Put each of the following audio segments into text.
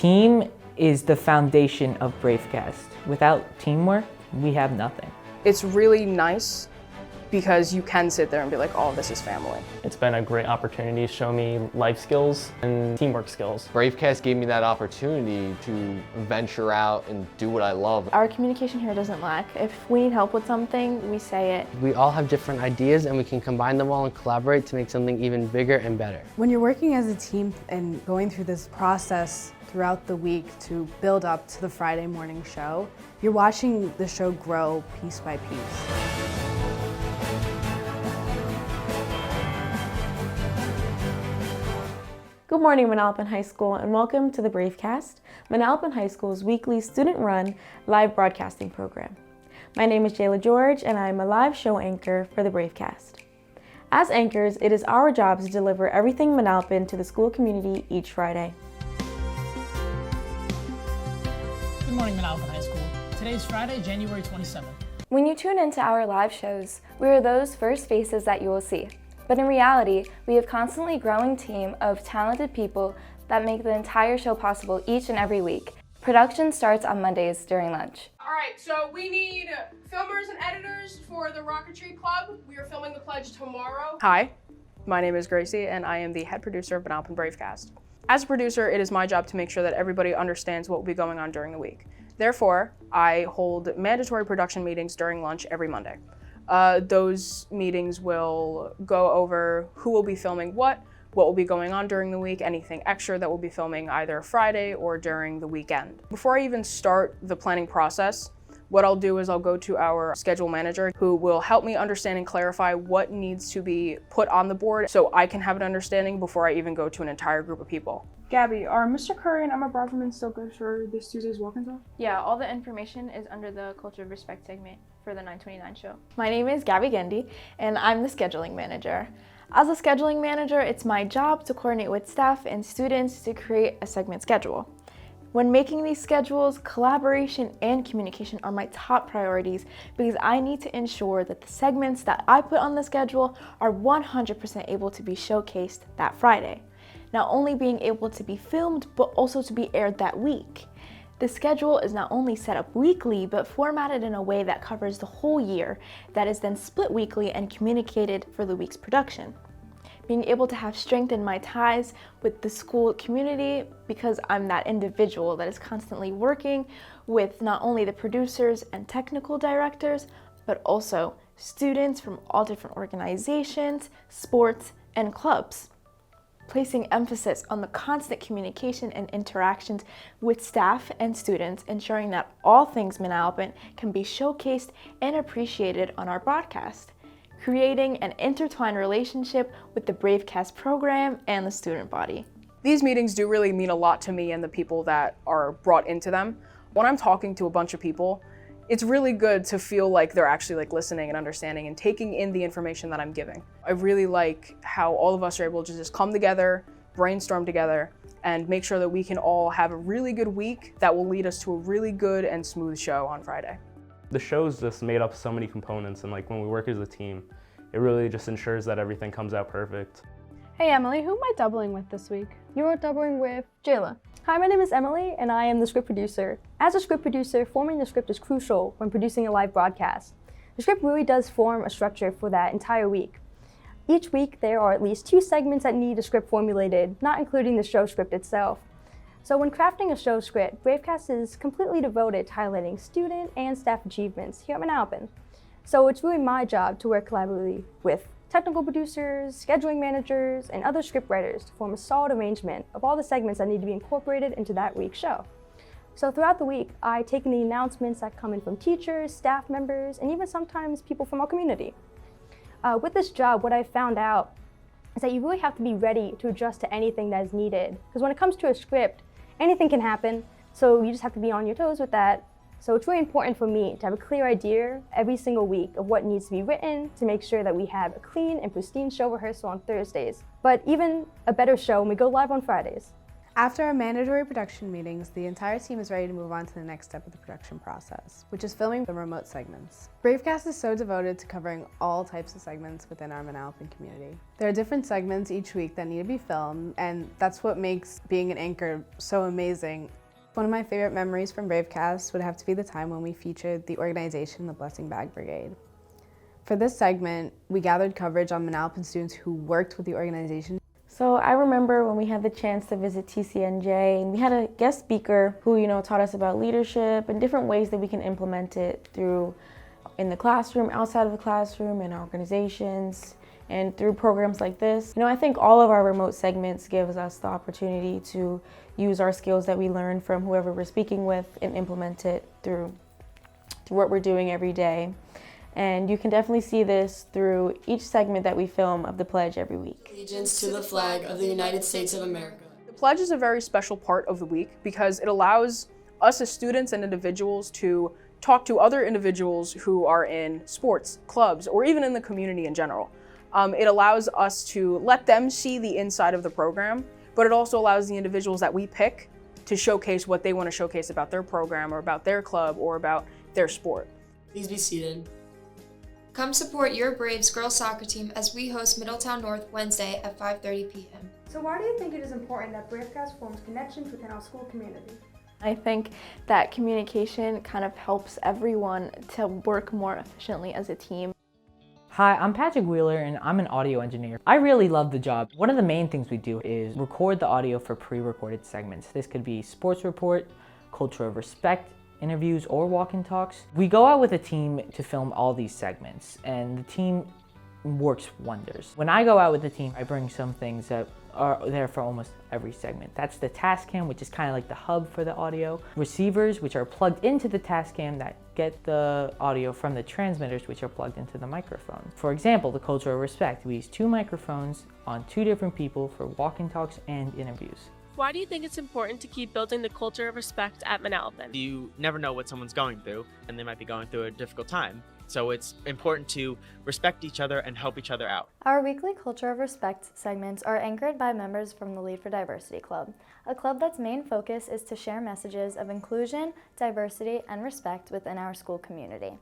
Team is the foundation of Bravecast. Without teamwork, we have nothing. It's really nice because you can sit there and be like, oh, this is family. It's been a great opportunity to show me life skills and teamwork skills. Bravecast gave me that opportunity to venture out and do what I love. Our communication here doesn't lack. If we need help with something, we say it. We all have different ideas and we can combine them all and collaborate to make something even bigger and better. When you're working as a team and going through this process throughout the week to build up to the Friday morning show, you're watching the show grow piece by piece. Good morning, Manalapan High School, and welcome to the Bravecast, Manalapan High School's weekly student-run live broadcasting program. My name is Jayla George, and I am a live show anchor for the Bravecast. As anchors, it is our job to deliver everything Manalapan to the school community each Friday. Good morning, Manalapan High School. Today is Friday, January 27th. When you tune into our live shows, we are those first faces that you will see. But in reality, we have a constantly growing team of talented people that make the entire show possible each and every week. Production starts on Mondays during lunch. All right, so we need filmers and editors for the Rocketry Club. We are filming the pledge tomorrow. Hi, my name is Gracie, and I am the head producer of Manalapan Bravecast. As a producer, it is my job to make sure that everybody understands what will be going on during the week. Therefore, I hold mandatory production meetings during lunch every Monday. Those meetings will go over who will be filming what will be going on during the week, anything extra that we'll be filming either Friday or during the weekend. Before I even start the planning process, what I'll do is I'll go to our schedule manager who will help me understand and clarify what needs to be put on the board so I can have an understanding before I even go to an entire group of people. Gabby, are Mr. Curry and Emma Braverman still good for this Tuesday's walk-in talk? Yeah, all the information is under the Culture of Respect segment for the 929 show. My name is Gabby Gendy, and I'm the scheduling manager. As a scheduling manager, it's my job to coordinate with staff and students to create a segment schedule. When making these schedules, collaboration and communication are my top priorities because I need to ensure that the segments that I put on the schedule are 100% able to be showcased that Friday. Not only being able to be filmed, but also to be aired that week. The schedule is not only set up weekly, but formatted in a way that covers the whole year, that is then split weekly and communicated for the week's production. Being able to have strengthened my ties with the school community because I'm that individual that is constantly working with not only the producers and technical directors, but also students from all different organizations, sports, and clubs. Placing emphasis on the constant communication and interactions with staff and students, ensuring that all things Manalapan can be showcased and appreciated on our broadcast. Creating an intertwined relationship with the Bravecast program and the student body. These meetings do really mean a lot to me and the people that are brought into them. When I'm talking to a bunch of people, it's really good to feel like they're actually listening and understanding and taking in the information that I'm giving. I really like how all of us are able to just come together, brainstorm together, and make sure that we can all have a really good week that will lead us to a really good and smooth show on Friday. The show's just made up so many components, and when we work as a team, it really just ensures that everything comes out perfect. Hey Emily, who am I doubling with this week? You're doubling with Jayla. Hi, my name is Emily, and I am the script producer. As a script producer, forming the script is crucial when producing a live broadcast. The script really does form a structure for that entire week. Each week, there are at least 2 segments that need a script formulated, not including the show script itself. So when crafting a show script, Bravecast is completely devoted to highlighting student and staff achievements here at Manalapan. So it's really my job to work collaboratively with technical producers, scheduling managers, and other script writers to form a solid arrangement of all the segments that need to be incorporated into that week's show. So throughout the week, I take in the announcements that come in from teachers, staff members, and even sometimes people from our community. With this job, what I've found out is that you really have to be ready to adjust to anything that is needed. Because when it comes to a script, anything can happen, so you just have to be on your toes with that. So it's really important for me to have a clear idea every single week of what needs to be written to make sure that we have a clean and pristine show rehearsal on Thursdays, but even a better show when we go live on Fridays. After our mandatory production meetings, the entire team is ready to move on to the next step of the production process, which is filming the remote segments. Bravecast is so devoted to covering all types of segments within our Manalapan community. There are different segments each week that need to be filmed, and that's what makes being an anchor so amazing. One of my favorite memories from Bravecast would have to be the time when we featured the organization, the Blessing Bag Brigade. For this segment, we gathered coverage on Manalapan students who worked with the organization. So I remember when we had the chance to visit TCNJ, and we had a guest speaker who, taught us about leadership and different ways that we can implement it through in the classroom, outside of the classroom, in our organizations, and through programs like this. I think all of our remote segments gives us the opportunity to use our skills that we learn from whoever we're speaking with and implement it through what we're doing every day. And you can definitely see this through each segment that we film of the pledge every week. Allegiance to the flag of the United States of America. The pledge is a very special part of the week because it allows us as students and individuals to talk to other individuals who are in sports, clubs, or even in the community in general. It allows us to let them see the inside of the program, but it also allows the individuals that we pick to showcase what they want to showcase about their program or about their club or about their sport. Please be seated. Come support your Braves girls soccer team as we host Middletown North Wednesday at 5:30 p.m. So why do you think it is important that Bravecast forms connections within our school community? I think that communication kind of helps everyone to work more efficiently as a team. Hi, I'm Patrick Wheeler and I'm an audio engineer. I really love the job. One of the main things we do is record the audio for pre-recorded segments. This could be sports report, culture of respect, interviews, or walk-in talks. We go out with a team to film all these segments, and the team works wonders. When I go out with the team, I bring some things that are there for almost every segment. That's the Tascam, which is kind of like the hub for the audio. Receivers, which are plugged into the Tascam that get the audio from the transmitters, which are plugged into the microphone. For example, the culture of respect. We use 2 microphones on 2 different people for walk-in talks and interviews. Why do you think it's important to keep building the culture of respect at Manalapan? You never know what someone's going through, and they might be going through a difficult time. So it's important to respect each other and help each other out. Our weekly Culture of Respect segments are anchored by members from the Lead for Diversity Club, a club that's main focus is to share messages of inclusion, diversity, and respect within our school community.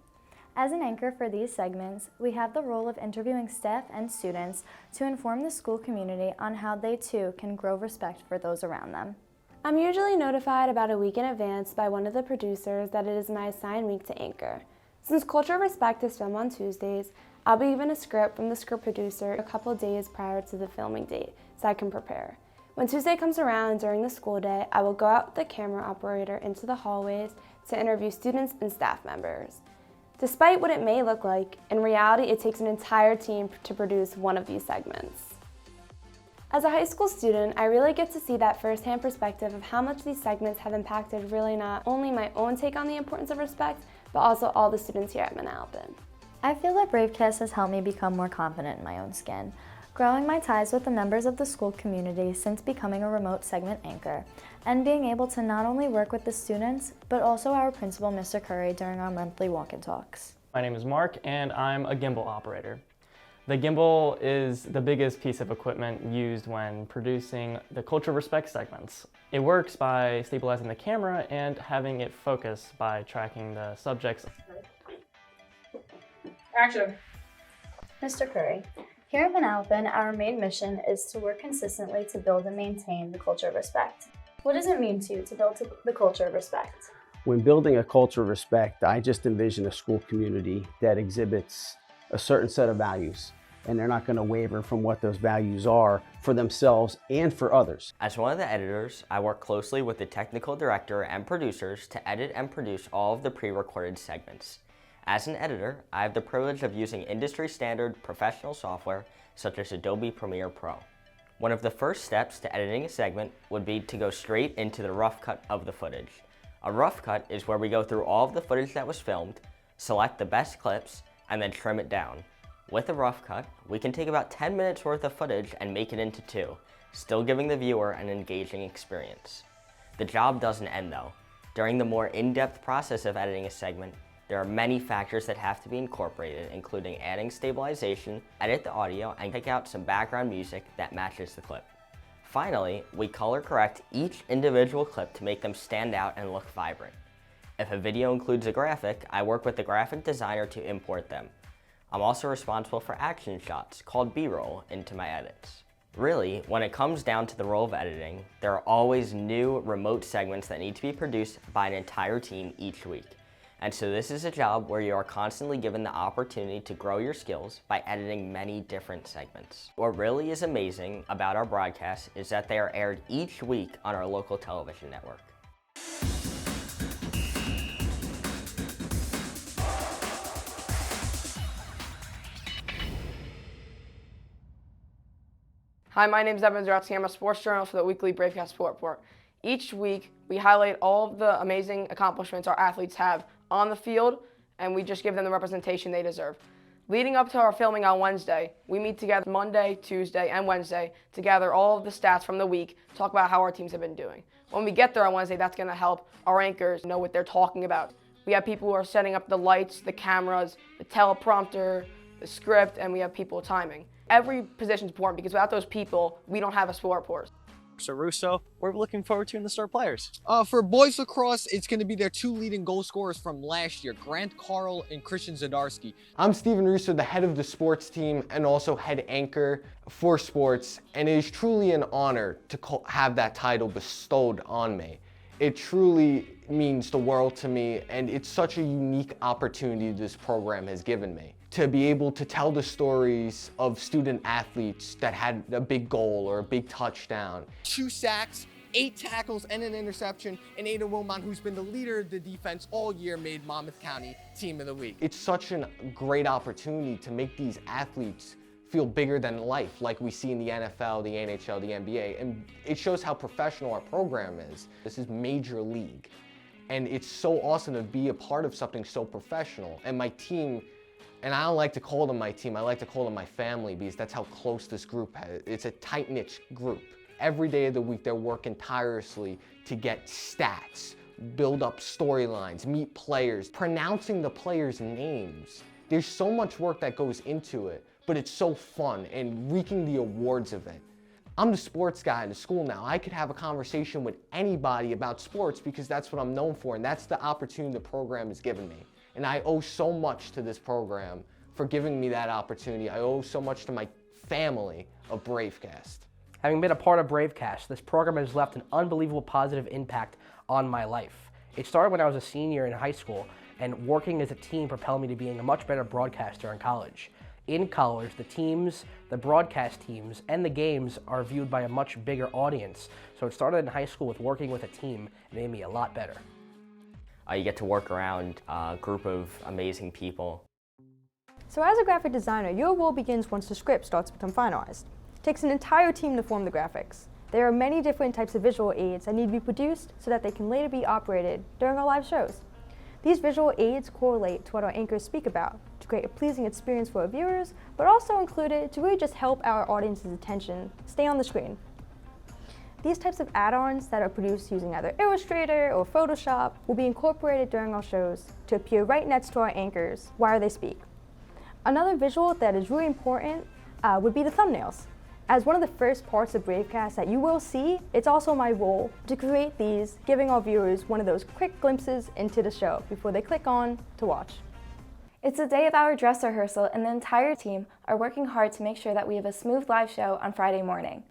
As an anchor for these segments, we have the role of interviewing staff and students to inform the school community on how they too can grow respect for those around them. I'm usually notified about a week in advance by one of the producers that it is my assigned week to anchor. Since Culture of Respect is filmed on Tuesdays, I'll be given a script from the script producer a couple days prior to the filming date so I can prepare. When Tuesday comes around during the school day, I will go out with the camera operator into the hallways to interview students and staff members. Despite what it may look like, in reality it takes an entire team to produce one of these segments. As a high school student, I really get to see that firsthand perspective of how much these segments have impacted really not only my own take on the importance of respect, but also all the students here at Manalapan. I feel that Bravecast has helped me become more confident in my own skin, growing my ties with the members of the school community since becoming a remote segment anchor, and being able to not only work with the students, but also our principal, Mr. Curry, during our monthly walk-in talks. My name is Mark, and I'm a gimbal operator. The gimbal is the biggest piece of equipment used when producing the Culture of Respect segments. It works by stabilizing the camera and having it focus by tracking the subject's. Action. Mr. Curry, here at Manalapan, our main mission is to work consistently to build and maintain the culture of respect. What does it mean to you to build the culture of respect? When building a culture of respect, I just envision a school community that exhibits a certain set of values, and they're not going to waver from what those values are for themselves and for others. As one of the editors, I work closely with the technical director and producers to edit and produce all of the pre-recorded segments. As an editor, I have the privilege of using industry-standard professional software such as Adobe Premiere Pro. One of the first steps to editing a segment would be to go straight into the rough cut of the footage. A rough cut is where we go through all of the footage that was filmed, select the best clips, and then trim it down. With a rough cut, we can take about 10 minutes worth of footage and make it into 2, still giving the viewer an engaging experience. The job doesn't end though. During the more in-depth process of editing a segment, there are many factors that have to be incorporated, including adding stabilization, edit the audio, and pick out some background music that matches the clip. Finally, we color correct each individual clip to make them stand out and look vibrant. If a video includes a graphic, I work with the graphic designer to import them. I'm also responsible for action shots, called B-roll, into my edits. Really, when it comes down to the role of editing, there are always new remote segments that need to be produced by an entire team each week. And so this is a job where you are constantly given the opportunity to grow your skills by editing many different segments. What really is amazing about our broadcasts is that they are aired each week on our local television network. Hi, my name is Evan Zarowski. I'm a sports journalist for the weekly Bravecast Sport Report. Each week, we highlight all of the amazing accomplishments our athletes have on the field, and we just give them the representation they deserve. Leading up to our filming on Wednesday, we meet together Monday, Tuesday, and Wednesday to gather all of the stats from the week, talk about how our teams have been doing. When we get there on Wednesday, that's going to help our anchors know what they're talking about. We have people who are setting up the lights, the cameras, the teleprompter, the script, and we have people timing. Every position is important because without those people, we don't have a sport report. So Russo, we're looking forward to in the star players. For boys lacrosse, it's going to be their two leading goal scorers from last year, Grant Carl and Christian Zadarsky. I'm Steven Russo, the head of the sports team and also head anchor for sports, and it is truly an honor to have that title bestowed on me. It truly means the world to me, and it's such a unique opportunity this program has given me to be able to tell the stories of student athletes that had a big goal or a big touchdown. 2 sacks, 8 tackles, and an interception, and Ada Wilmot, who's been the leader of the defense all year, made Monmouth County Team of the Week. It's such a great opportunity to make these athletes feel bigger than life, like we see in the NFL, the NHL, the NBA, and it shows how professional our program is. This is major league, and it's so awesome to be a part of something so professional. And my team, and I don't like to call them my team, I like to call them my family because that's how close this group is. It's a tight-knit group. Every day of the week, they're working tirelessly to get stats, build up storylines, meet players, pronouncing the players' names. There's so much work that goes into it, but it's so fun and reaping the awards of it. I'm the sports guy in the school now. I could have a conversation with anybody about sports because that's what I'm known for, and that's the opportunity the program has given me. And I owe so much to this program for giving me that opportunity. I owe so much to my family of Bravecast. Having been a part of Bravecast, this program has left an unbelievable positive impact on my life. It started when I was a senior in high school, and working as a team propelled me to being a much better broadcaster in college. In college, the teams, the broadcast teams, and the games are viewed by a much bigger audience. So it started in high school with working with a team and made me a lot better. You get to work around a group of amazing people. So as a graphic designer, your role begins once the script starts to become finalized. It takes an entire team to form the graphics. There are many different types of visual aids that need to be produced so that they can later be operated during our live shows. These visual aids correlate to what our anchors speak about to create a pleasing experience for our viewers, but also included to really just help our audience's attention stay on the screen. These types of add-ons that are produced using either Illustrator or Photoshop will be incorporated during our shows to appear right next to our anchors while they speak. Another visual that is really important would be the thumbnails. As one of the first parts of Bravecast that you will see, it's also my role to create these, giving our viewers one of those quick glimpses into the show before they click on to watch. It's the day of our dress rehearsal, and the entire team are working hard to make sure that we have a smooth live show on Friday morning.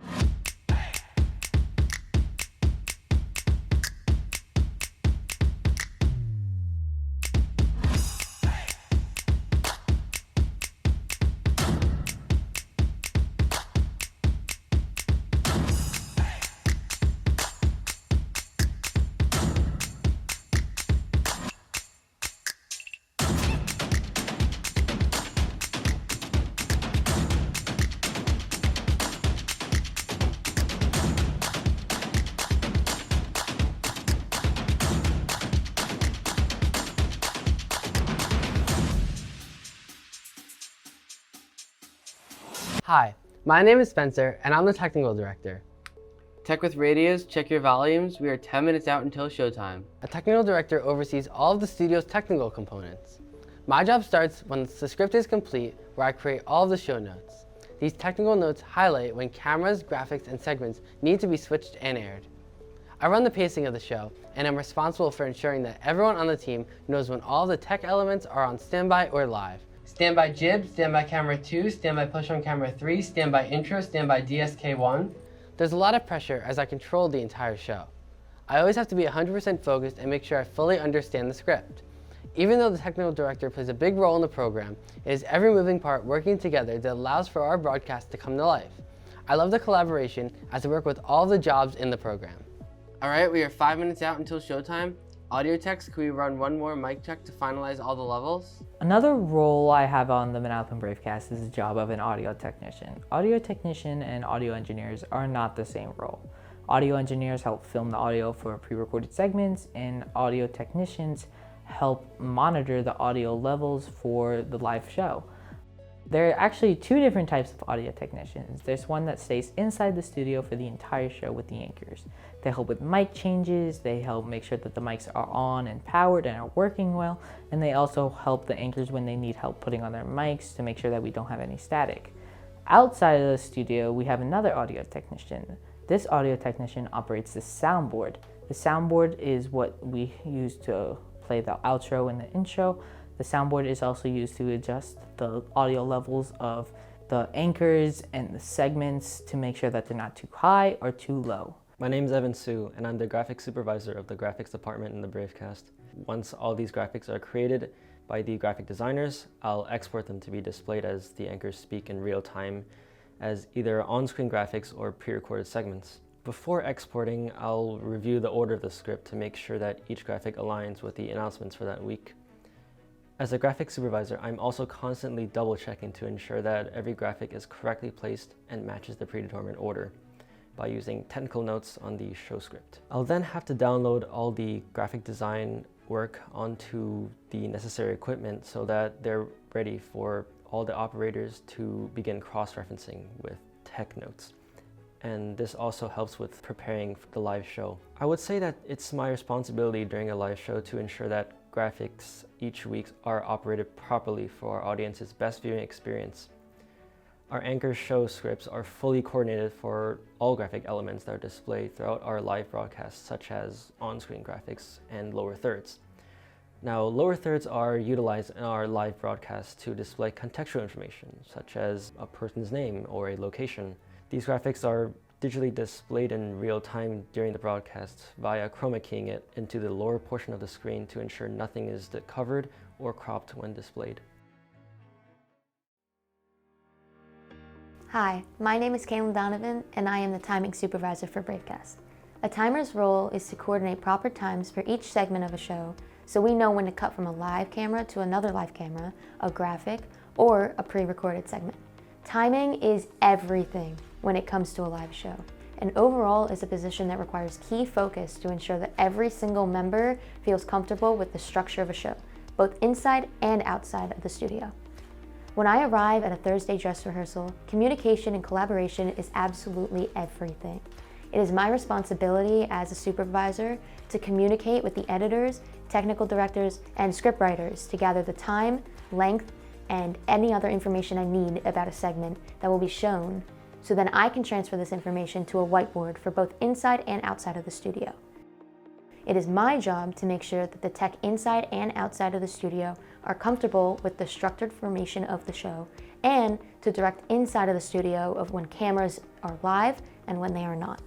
Hi, my name is Spencer, and I'm the technical director. Tech with Radios, check your volumes. We are 10 minutes out until showtime. A technical director oversees all of the studio's technical components. My job starts once the script is complete, where I create all of the show notes. These technical notes highlight when cameras, graphics, and segments need to be switched and aired. I run the pacing of the show, and I'm responsible for ensuring that everyone on the team knows when all the tech elements are on standby or live. Standby jib, standby camera 2, standby push on camera 3, standby intro, standby DSK1. There's a lot of pressure as I control the entire show. I always have to be 100% focused and make sure I fully understand the script. Even though the technical director plays a big role in the program, it is every moving part working together that allows for our broadcast to come to life. I love the collaboration as I work with all the jobs in the program. All right, we are 5 minutes out until showtime. Audio techs, can we run one more mic check to finalize all the levels? Another role I have on the Manalapan Bravecast is the job of an audio technician. Audio technician and audio engineers are not the same role. Audio engineers help film the audio for pre-recorded segments, and audio technicians help monitor the audio levels for the live show. There are actually two different types of audio technicians. There's one that stays inside the studio for the entire show with the anchors. They help with mic changes, they help make sure that the mics are on and powered and are working well, and they also help the anchors when they need help putting on their mics to make sure that we don't have any static. Outside of the studio, we have another audio technician. This audio technician operates the soundboard. The soundboard is what we use to play the outro and the intro. The soundboard is also used to adjust the audio levels of the anchors and the segments to make sure that they're not too high or too low. My name is Evan Sue, and I'm the graphics supervisor of the graphics department in the Bravecast. Once all these graphics are created by the graphic designers, I'll export them to be displayed as the anchors speak in real time as either on-screen graphics or pre-recorded segments. Before exporting, I'll review the order of the script to make sure that each graphic aligns with the announcements for that week. As a graphic supervisor, I'm also constantly double-checking to ensure that every graphic is correctly placed and matches the predetermined order by using technical notes on the show script. I'll then have to download all the graphic design work onto the necessary equipment so that they're ready for all the operators to begin cross-referencing with tech notes. And this also helps with preparing for the live show. I would say that it's my responsibility during a live show to ensure that graphics each week are operated properly for our audience's best viewing experience. Our anchor show scripts are fully coordinated for all graphic elements that are displayed throughout our live broadcasts, such as on-screen graphics and lower thirds. Now, lower thirds are utilized in our live broadcast to display contextual information, such as a person's name or a location. These graphics are digitally displayed in real time during the broadcast via chroma keying it into the lower portion of the screen to ensure nothing is covered or cropped when displayed. Hi, my name is Caitlin Donovan, and I am the timing supervisor for Bravecast. A timer's role is to coordinate proper times for each segment of a show, so we know when to cut from a live camera to another live camera, a graphic, or a pre-recorded segment. Timing is everything when it comes to a live show, and overall is a position that requires key focus to ensure that every single member feels comfortable with the structure of a show, both inside and outside of the studio. When I arrive at a Thursday dress rehearsal, communication and collaboration is absolutely everything. It is my responsibility as a supervisor to communicate with the editors, technical directors, and scriptwriters to gather the time, length, and any other information I need about a segment that will be shown, so then I can transfer this information to a whiteboard for both inside and outside of the studio. It is my job to make sure that the tech inside and outside of the studio are comfortable with the structured formation of the show, and to direct inside of the studio of when cameras are live and when they are not.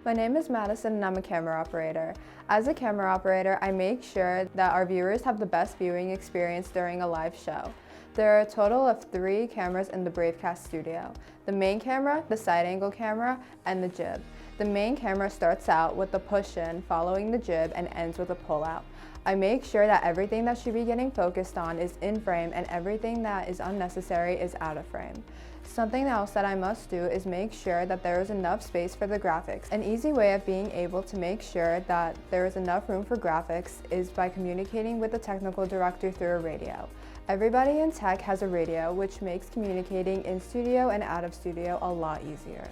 My name is Madison and I'm a camera operator. As a camera operator, I make sure that our viewers have the best viewing experience during a live show. There are a total of 3 cameras in the Bravecast studio: the main camera, the side angle camera, and the jib. The main camera starts out with the push-in following the jib and ends with a pull-out. I make sure that everything that should be getting focused on is in frame and everything that is unnecessary is out of frame. Something else that I must do is make sure that there is enough space for the graphics. An easy way of being able to make sure that there is enough room for graphics is by communicating with the technical director through a radio. Everybody in tech has a radio, which makes communicating in studio and out of studio a lot easier.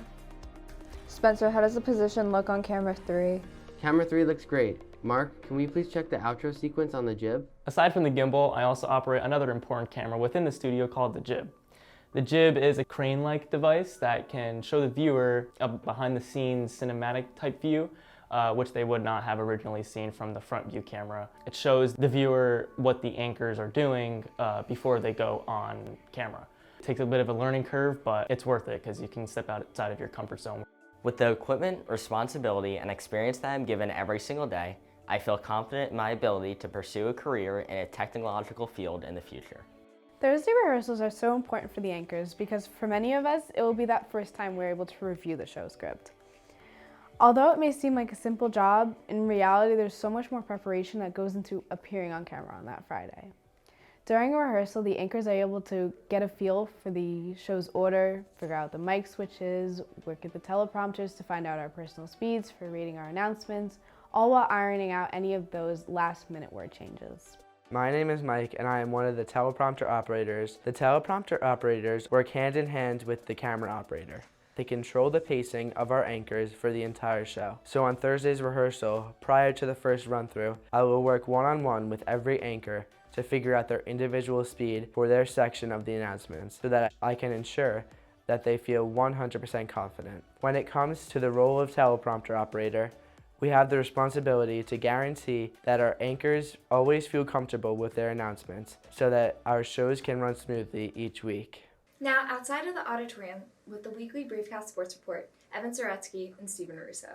Spencer, how does the position look on camera 3? Camera 3 looks great. Mark, can we please check the outro sequence on the jib? Aside from the gimbal, I also operate another important camera within the studio called the jib. The jib is a crane-like device that can show the viewer a behind-the-scenes cinematic type view, which they would not have originally seen from the front view camera. It shows the viewer what the anchors are doing before they go on camera. It takes a bit of a learning curve, but it's worth it because you can step outside of your comfort zone. With the equipment, responsibility, and experience that I'm given every single day, I feel confident in my ability to pursue a career in a technological field in the future. Thursday rehearsals are so important for the anchors because for many of us, it will be that first time we're able to review the show script. Although it may seem like a simple job, in reality there's so much more preparation that goes into appearing on camera on that Friday. During a rehearsal, the anchors are able to get a feel for the show's order, figure out the mic switches, work at the teleprompters to find out our personal speeds for reading our announcements, all while ironing out any of those last-minute word changes. My name is Mike and I am one of the teleprompter operators. The teleprompter operators work hand in hand with the camera operator. They control the pacing of our anchors for the entire show. So on Thursday's rehearsal, prior to the first run-through, I will work one-on-one with every anchor to figure out their individual speed for their section of the announcements so that I can ensure that they feel 100% confident. When it comes to the role of teleprompter operator, we have the responsibility to guarantee that our anchors always feel comfortable with their announcements so that our shows can run smoothly each week. Now, outside of the auditorium, with the weekly Bravecast Sports Report, Evan Zaretsky and Steven Russo.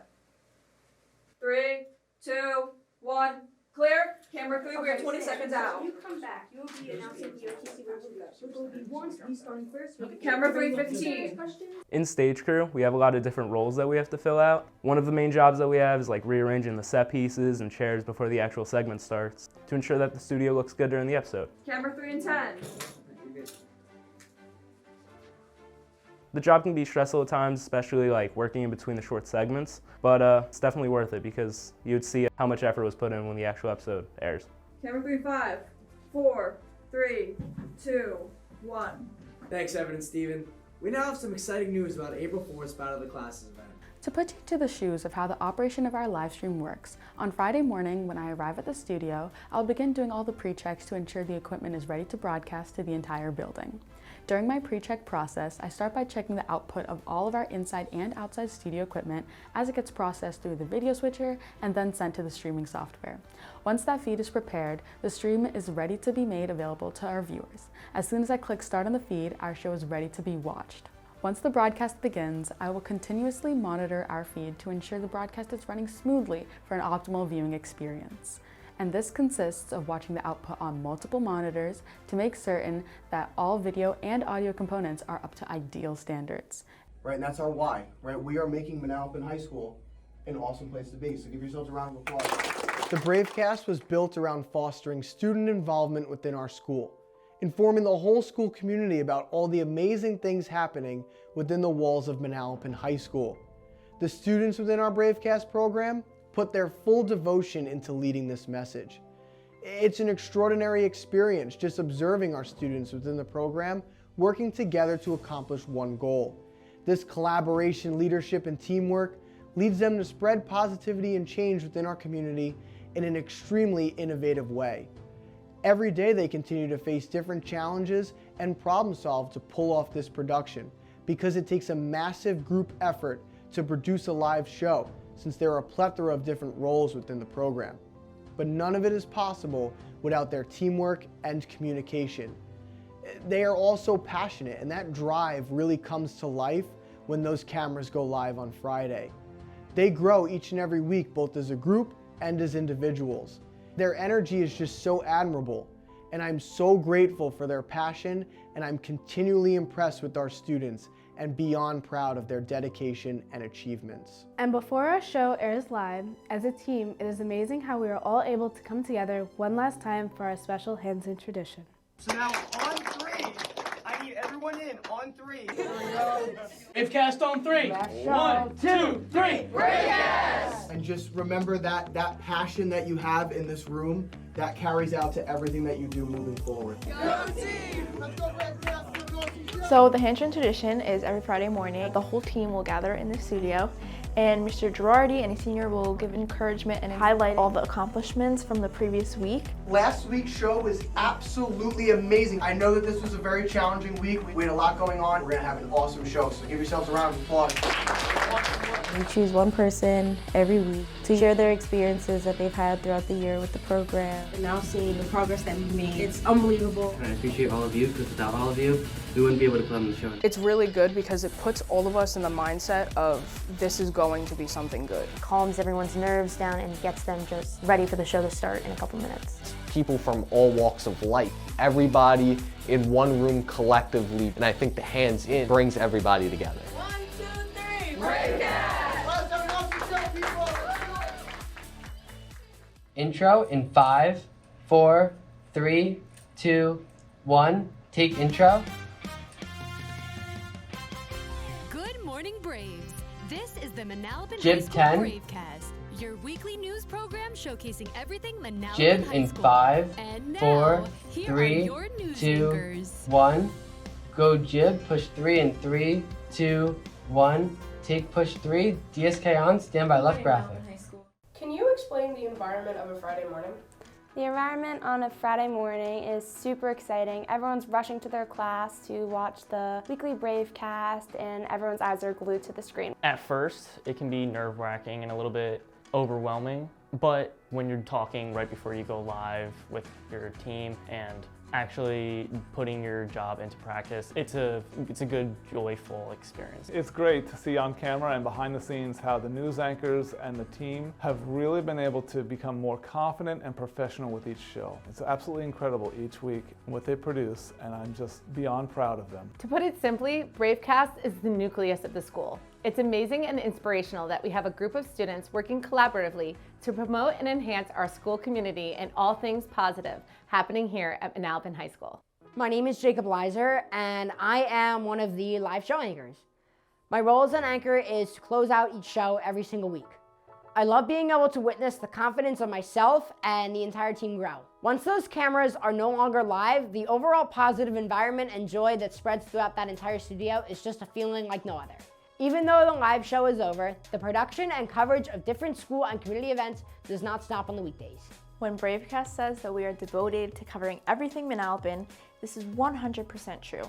3, 2, 1, clear. Camera 3, we are 20 seconds out. You come back. You will be announcing the OTC rules. We'll go be one, be starting first. Camera 3, 15. In stage crew, we have a lot of different roles that we have to fill out. One of the main jobs that we have is like rearranging the set pieces and chairs before the actual segment starts to ensure that the studio looks good during the episode. Camera 3 and 10. The job can be stressful at times, especially like working in between the short segments, but it's definitely worth it because you'd see how much effort was put in when the actual episode airs. Camera 3, 5, 4, 3, 2, 1. Thanks, Evan and Steven. We now have some exciting news about April 4th's Battle of the Classes event. To put you to the shoes of how the operation of our live stream works, on Friday morning when I arrive at the studio, I'll begin doing all the pre-checks to ensure the equipment is ready to broadcast to the entire building. During my pre-check process, I start by checking the output of all of our inside and outside studio equipment as it gets processed through the video switcher and then sent to the streaming software. Once that feed is prepared, the stream is ready to be made available to our viewers. As soon as I click start on the feed, our show is ready to be watched. Once the broadcast begins, I will continuously monitor our feed to ensure the broadcast is running smoothly for an optimal viewing experience. And this consists of watching the output on multiple monitors to make certain that all video and audio components are up to ideal standards. Right, and that's our why, right? We are making Manalapan High School an awesome place to be, so give yourselves a round of applause. The Bravecast was built around fostering student involvement within our school, informing the whole school community about all the amazing things happening within the walls of Manalapan High School. The students within our Bravecast program put their full devotion into leading this message. It's an extraordinary experience just observing our students within the program working together to accomplish one goal. This collaboration, leadership, and teamwork leads them to spread positivity and change within our community in an extremely innovative way. Every day they continue to face different challenges and problem solve to pull off this production because it takes a massive group effort to produce a live show, since there are a plethora of different roles within the program. But none of it is possible without their teamwork and communication. They are all so passionate, and that drive really comes to life when those cameras go live on Friday. They grow each and every week, both as a group and as individuals. Their energy is just so admirable, and I'm so grateful for their passion, and I'm continually impressed with our students and beyond proud of their dedication and achievements. And before our show airs live, as a team, it is amazing how we are all able to come together one last time for our special hands-in tradition. So now on 3, I need everyone in on 3. Here we go. Bravecast on 3. 1, 2, 3. Bravecast! And just remember that passion that you have in this room, that carries out to everything that you do moving forward. Go team! Let's go Bravecast! Let's go team! So the hand-train tradition is every Friday morning, the whole team will gather in the studio and Mr. Girardi, any senior, will give encouragement and highlight all the accomplishments from the previous week. Last week's show was absolutely amazing. I know that this was a very challenging week. We had a lot going on. We're gonna have an awesome show, so give yourselves a round of applause. We choose one person every week to share their experiences that they've had throughout the year with the program. And now seeing the progress that we've made, it's unbelievable. And I appreciate all of you, because without all of you, we wouldn't be able to put on the show. It's really good because it puts all of us in the mindset of this is going to be something good. Calms everyone's nerves down and gets them just ready for the show to start in a couple minutes. People from all walks of life, everybody in one room collectively, and I think the hands in brings everybody together. 1, 2, 3, Bravecast! Intro in 5, 4, 3, 2, 1. Take intro. Good morning, Braves. This is the Manalapan Jib High School 10. Bravecast, your weekly news program showcasing everything Manalapan Jib High in School. 5, And now, 4, here 3, are your news 2, anchors. 1. Go jib, push 3 in 3, 2, 1. Take push 3. DSK on, stand by left graphic. Can you explain the environment of a Friday morning? The environment on a Friday morning is super exciting. Everyone's rushing to their class to watch the weekly Bravecast, and everyone's eyes are glued to the screen. At first, it can be nerve-wracking and a little bit overwhelming, but when you're talking right before you go live with your team and actually putting your job into practice, it's a good, joyful experience. It's great to see on camera and behind the scenes how the news anchors and the team have really been able to become more confident and professional with each show. It's absolutely incredible each week what they produce, and I'm just beyond proud of them. To put it simply, Bravecast is the nucleus of the school. It's amazing and inspirational that we have a group of students working collaboratively to promote and enhance our school community and all things positive happening here at Manalapan High School. My name is Jacob Leiser, and I am one of the live show anchors. My role as an anchor is to close out each show every single week. I love being able to witness the confidence of myself and the entire team grow. Once those cameras are no longer live, the overall positive environment and joy that spreads throughout that entire studio is just a feeling like no other. Even though the live show is over, the production and coverage of different school and community events does not stop on the weekdays. When Bravecast says that we are devoted to covering everything Manalapan, this is 100% true.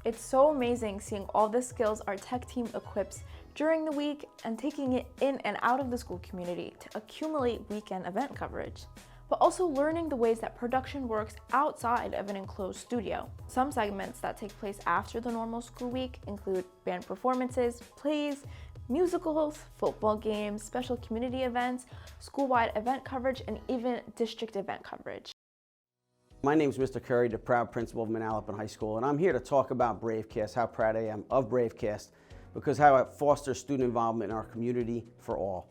It's so amazing seeing all the skills our tech team equips during the week and taking it in and out of the school community to accumulate weekend event coverage, but also learning the ways that production works outside of an enclosed studio. Some segments that take place after the normal school week include band performances, plays, musicals, football games, special community events, school-wide event coverage, and even district event coverage. My name is Mr. Curry, the proud principal of Manalapan High School, and I'm here to talk about Bravecast, how proud I am of Bravecast, because how it fosters student involvement in our community for all.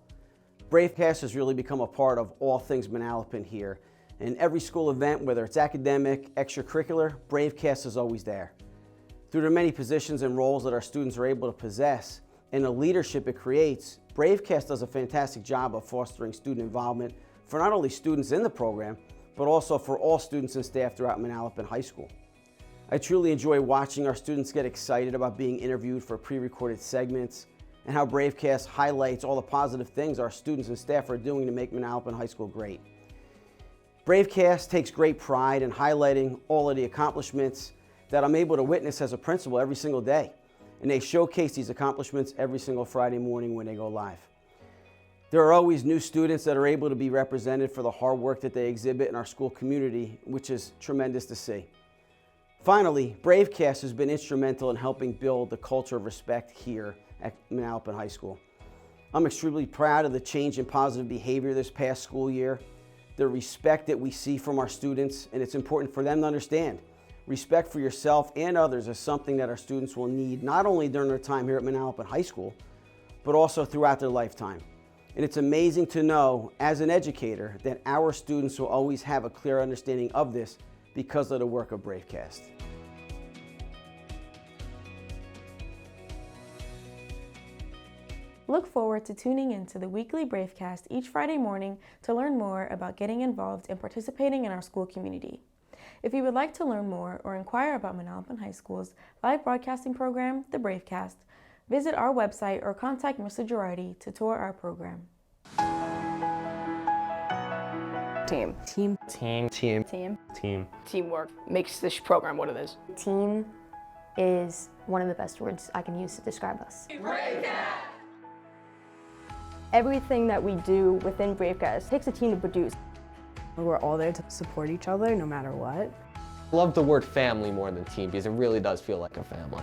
Bravecast has really become a part of all things Manalapan here. In every school event, whether it's academic, extracurricular, Bravecast is always there. Through the many positions and roles that our students are able to possess and the leadership it creates, Bravecast does a fantastic job of fostering student involvement for not only students in the program, but also for all students and staff throughout Manalapan High School. I truly enjoy watching our students get excited about being interviewed for pre-recorded segments and how Bravecast highlights all the positive things our students and staff are doing to make Manalapan High School great. Bravecast takes great pride in highlighting all of the accomplishments that I'm able to witness as a principal every single day. And they showcase these accomplishments every single Friday morning when they go live. There are always new students that are able to be represented for the hard work that they exhibit in our school community, which is tremendous to see. Finally, Bravecast has been instrumental in helping build the culture of respect here at Manalapan High School. I'm extremely proud of the change in positive behavior this past school year, the respect that we see from our students, and it's important for them to understand. Respect for yourself and others is something that our students will need not only during their time here at Manalapan High School, but also throughout their lifetime. And it's amazing to know, as an educator, that our students will always have a clear understanding of this because of the work of Bravecast. Look forward to tuning into the weekly Bravecast each Friday morning to learn more about getting involved and participating in our school community. If you would like to learn more or inquire about Manalapan High School's live broadcasting program, the Bravecast, visit our website or contact Mr. Girardi to tour our program. Team. Team. Team. Team. Teamwork makes this program what it is. Team is one of the best words I can use to describe us. Everything that we do within Bravecast takes a team to produce. We're all there to support each other no matter what. I love the word family more than team because it really does feel like a family.